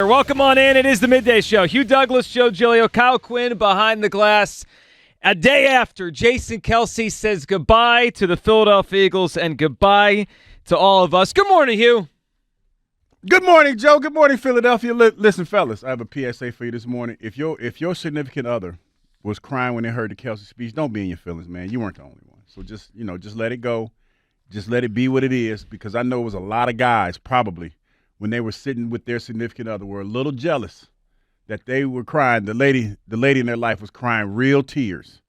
Welcome on in. It is the Midday Show. Hugh Douglas, Joe Giglio, Kyle Quinn behind the glass. A day after Jason Kelce says goodbye to the Philadelphia Eagles and goodbye to all of us. Good morning, Hugh. Good morning, Joe. Good morning, Philadelphia. Listen, fellas, I have a PSA for you this morning. If your significant other was crying when they heard the Kelce speech, don't be in your feelings, man. You weren't the only one. So just let it go. Just let it be what it is, because I know it was a lot of guys probably when they were sitting with their significant other were a little jealous that they were crying. The lady in their life was crying real tears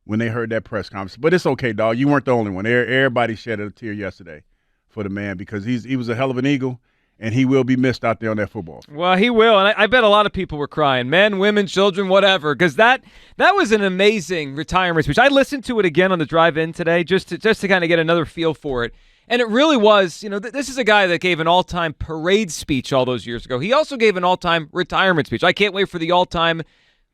when they heard that press conference. But it's okay, dog. You weren't the only one. Everybody shed a tear yesterday for the man, because he was a hell of an Eagle, and he will be missed out there on that football field. Well, he will, and I bet a lot of people were crying, men, women, children, whatever, because that was an amazing retirement speech. I listened to it again on the drive-in today just to kind of get another feel for it, and it really was, this is a guy that gave an all-time parade speech all those years ago. He also gave an all-time retirement speech. I can't wait for the all-time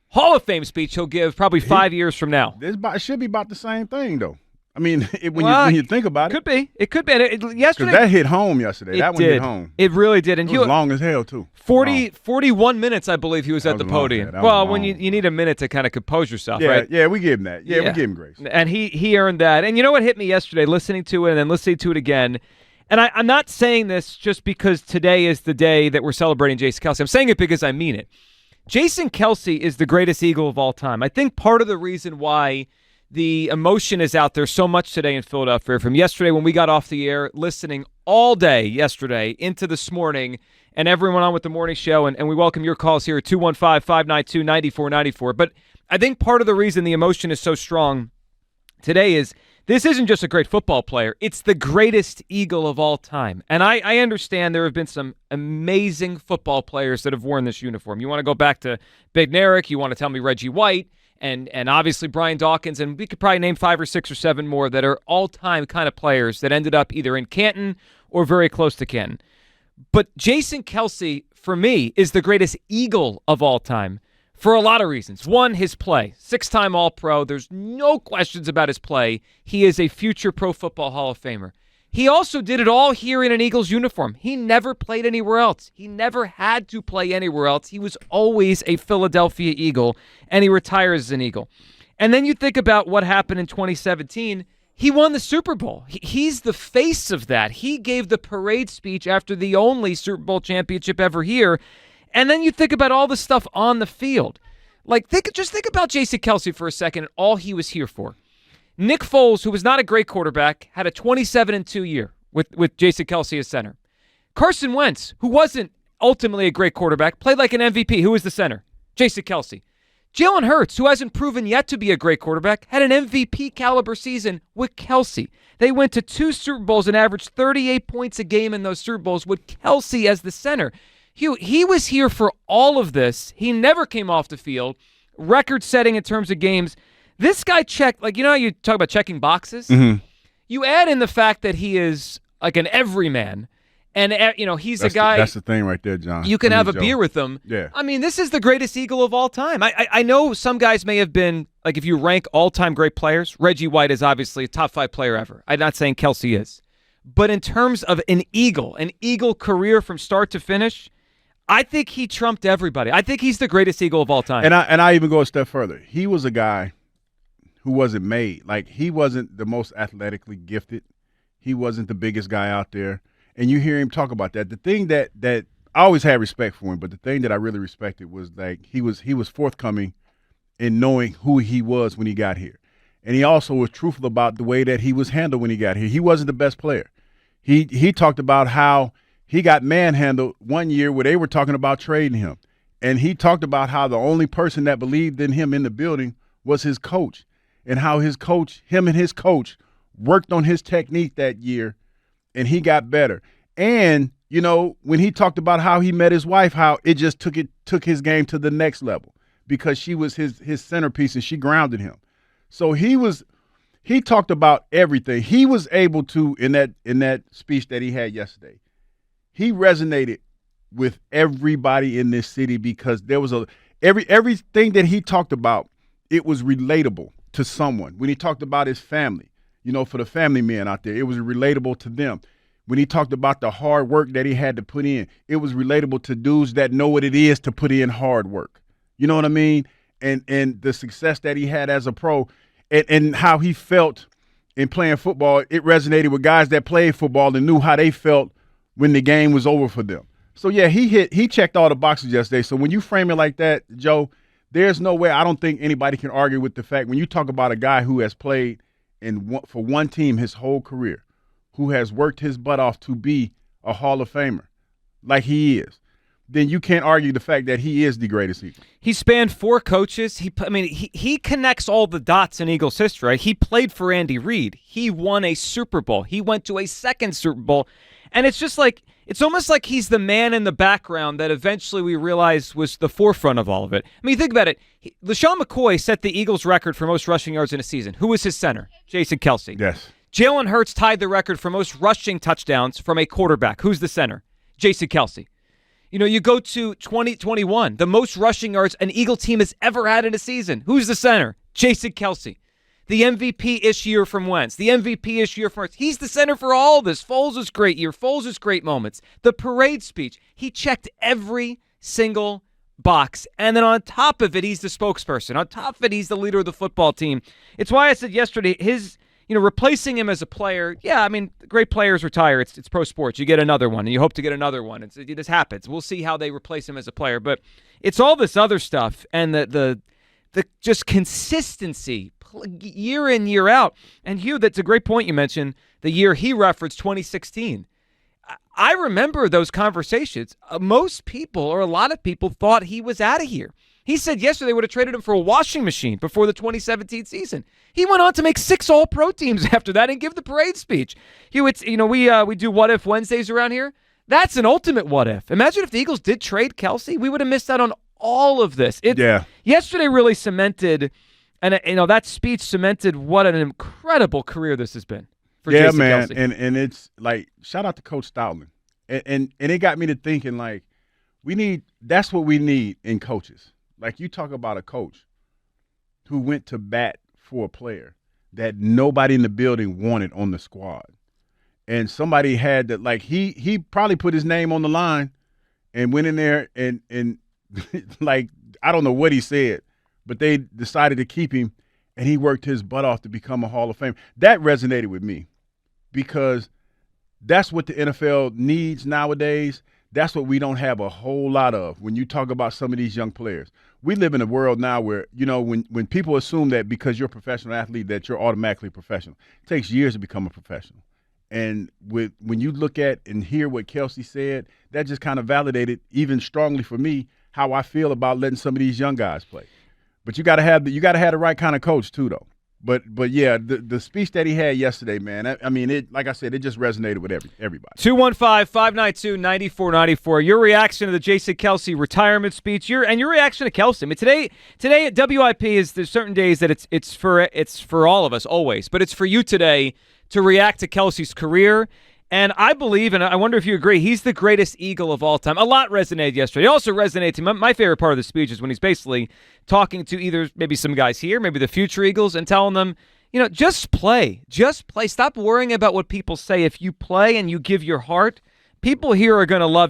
Hall of Fame speech he'll give probably 5 years from now. It should be about the same thing, though. I mean, when you think about it. It could be. Yesterday, that hit home yesterday. That one hit home. It really did. And it was long as hell, too. 41 minutes, I believe, he was at the podium. Well, when you need a minute to kind of compose yourself, right? Yeah, we gave him that. Yeah, we gave him grace. And he earned that. And you know what hit me yesterday, listening to it and then listening to it again? And I'm not saying this just because today is the day that we're celebrating Jason Kelce. I'm saying it because I mean it. Jason Kelce is the greatest Eagle of all time. I think part of the reason why the emotion is out there so much today in Philadelphia, from yesterday when we got off the air, listening all day yesterday into this morning, and everyone on with the morning show, and we welcome your calls here at 215-592-9494. But I think part of the reason the emotion is so strong today is this isn't just a great football player. It's the greatest Eagle of all time. And I understand there have been some amazing football players that have worn this uniform. You want to go back to Big Narek, you want to tell me Reggie White, and obviously Brian Dawkins, and we could probably name 5 or 6 or 7 more that are all-time kind of players that ended up either in Canton or very close to Canton. But Jason Kelce, for me, is the greatest Eagle of all time for a lot of reasons. One, his play. 6-time All-Pro. There's no questions about his play. He is a future Pro Football Hall of Famer. He also did it all here in an Eagles uniform. He never played anywhere else. He never had to play anywhere else. He was always a Philadelphia Eagle, and he retires as an Eagle. And then you think about what happened in 2017. He won the Super Bowl. He's the face of that. He gave the parade speech after the only Super Bowl championship ever here. And then you think about all the stuff on the field. Just think about Jason Kelce for a second and all he was here for. Nick Foles, who was not a great quarterback, had a 27-2 year with Jason Kelce as center. Carson Wentz, who wasn't ultimately a great quarterback, played like an MVP. Who was the center? Jason Kelce. Jalen Hurts, who hasn't proven yet to be a great quarterback, had an MVP-caliber season with Kelce. They went to 2 Super Bowls and averaged 38 points a game in those Super Bowls with Kelce as the center. He was here for all of this. He never came off the field. Record-setting in terms of games. This guy checked, how you talk about checking boxes? Mm-hmm. You add in the fact that he is like an everyman, and he's a guy. That's the thing right there, John. You can have a beer with him. Yeah. I mean, this is the greatest Eagle of all time. I know some guys may have been, if you rank all-time great players, Reggie White is obviously a top 5 player ever. I'm not saying Kelce is. But in terms of an Eagle career from start to finish, I think he trumped everybody. I think he's the greatest Eagle of all time. And I even go a step further. He was a guy who wasn't made. He wasn't the most athletically gifted. He wasn't the biggest guy out there. And you hear him talk about that. The thing that I always had respect for him, but the thing that I really respected was he was forthcoming in knowing who he was when he got here. And he also was truthful about the way that he was handled when he got here. He wasn't the best player. He talked about how he got manhandled one year where they were talking about trading him. And he talked about how the only person that believed in him in the building was his coach, and how him and his coach worked on his technique that year, and he got better. And, when he talked about how he met his wife, how it just took his game to the next level because she was his centerpiece and she grounded him. So he talked about everything. He was able to, in that speech that he had yesterday, he resonated with everybody in this city because there was everything that he talked about, it was relatable to someone. When he talked about his family, for the family men out there, it was relatable to them. when he talked about the hard work that he had to put in, it was relatable to dudes that know what it is to put in hard work. You know what I mean? And the success that he had as a pro and how he felt in playing football, it resonated with guys that played football and knew how they felt when the game was over for them. So, yeah, he checked all the boxes yesterday. So when you frame it like that, Joe, there's no way I don't think anybody can argue with the fact when you talk about a guy who has played for one team his whole career, who has worked his butt off to be a Hall of Famer like he is, then you can't argue the fact that he is the greatest Eagle. He spanned 4 coaches. He connects all the dots in Eagles history. Right? He played for Andy Reid. He won a Super Bowl. He went to a second Super Bowl. And it's just like, it's almost like he's the man in the background that eventually we realized was the forefront of all of it. I mean, think about it. LaShawn McCoy set the Eagles record for most rushing yards in a season. Who was his center? Jason Kelce. Yes. Jalen Hurts tied the record for most rushing touchdowns from a quarterback. Who's the center? Jason Kelce. You know, you go to 2021, the most rushing yards an Eagle team has ever had in a season. Who's the center? Jason Kelce. The MVP-ish year from Wentz. The MVP-ish year from Hurts. He's the center for all this. Foles' great year. Foles' great moments. The parade speech. He checked every single box. And then on top of it, he's the spokesperson. On top of it, he's the leader of the football team. It's why I said yesterday, replacing him as a player, yeah, I mean, great players retire. It's pro sports. You get another one, and you hope to get another one. It just happens. We'll see how they replace him as a player. But it's all this other stuff and the just consistency year in, year out. And Hugh, that's a great point you mentioned, the year he referenced, 2016. I remember those conversations. Most people, or a lot of people, thought he was out of here. He said yesterday they would have traded him for a washing machine before the 2017 season. He went on to make 6 All-Pro teams after that and give the parade speech. Hugh, we do What If Wednesdays around here. That's an ultimate what if. Imagine if the Eagles did trade Kelce. We would have missed out on all of this. Yesterday really cemented, and that speech cemented what an incredible career this has been for Jason Kelce. And it's like, shout out to Coach Stoutland. And it got me to thinking, like, that's what we need in coaches. Like, you talk about a coach who went to bat for a player that nobody in the building wanted on the squad. And somebody had that, like, he probably put his name on the line and went in there and like, I don't know what he said, but they decided to keep him, and he worked his butt off to become a Hall of Fame. That resonated with me because that's what the NFL needs nowadays. That's what we don't have a whole lot of when you talk about some of these young players. We live in a world now where, when people assume that because you're a professional athlete that you're automatically professional. It takes years to become a professional. And when you look at and hear what Kelce said, that just kind of validated even strongly for me how I feel about letting some of these young guys play. But you got to have the right kind of coach too, though. But yeah, the speech that he had yesterday, man, I mean, it, like I said, it just resonated with everybody. 215-592-9494. Your reaction to the Jason Kelce retirement speech, your reaction to Kelce. I mean, today at WIP there's certain days that it's for all of us always, but it's for you today to react to Kelce's career. And I believe, and I wonder if you agree, he's the greatest Eagle of all time. A lot resonated yesterday. It also resonated to me. My favorite part of the speech is when he's basically talking to either maybe some guys here, maybe the future Eagles, and telling them, just play. Just play. Stop worrying about what people say. If you play and you give your heart, people here are going to love you.